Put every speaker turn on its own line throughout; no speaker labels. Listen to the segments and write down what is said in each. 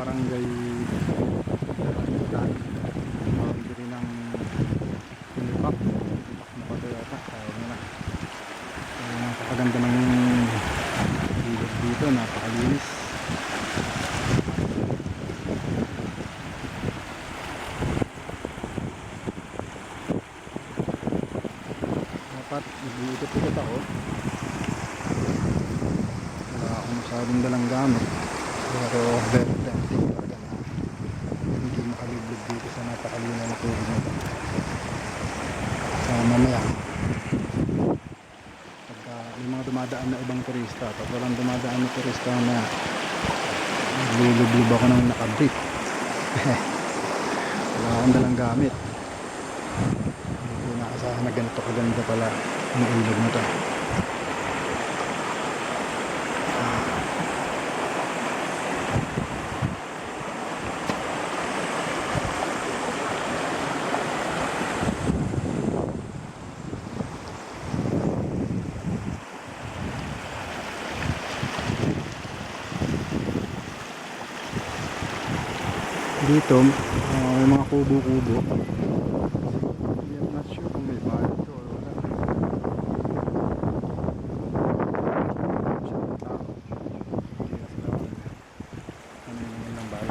barangay Dalan. Hindi rin ng Lipak na pa yata. Tawag nila. Napakaganda ng ilog dito, napakalinis. Dapat nag-iikot-ikot ako. Wala akong masyadong dalang gamit, pero very tempting talaga na hindi makaliblib dito sa napakalinaw na tubig nito. Mamaya pagka may mga dumadaan na ibang turista, pag walang dumadaan na turista na lulublob ako ng nakabrief. Wala akong dalang gamit. Hindi ko naasahan na ganito kaganda pala ang ilog na to. Dito may mga kubo-kubo. I'm not sure kung may bahay ito or wala. Masyadong tao. Hindi na sila ano naman ng bahay.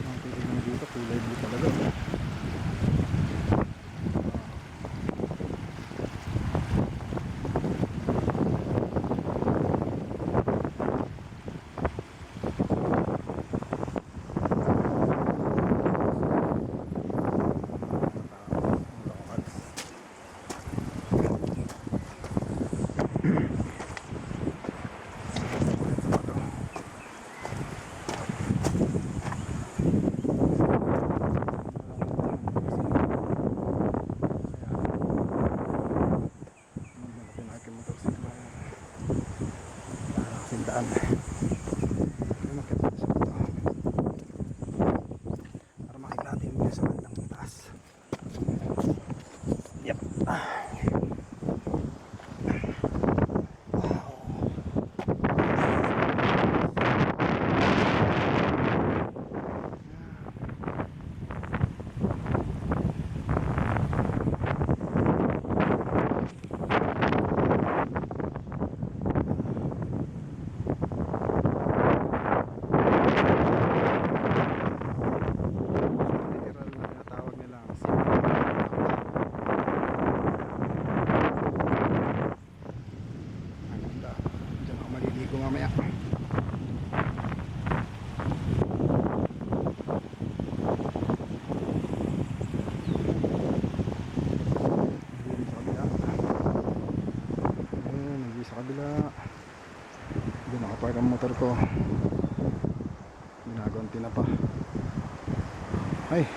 Ang tubig naman dito kulay blue talaga. Sintaan para makita natin yung sa bandang taas. Yep. Mamaya sa kabila doon nakapark ang motor ko, ginagawan tinapa ay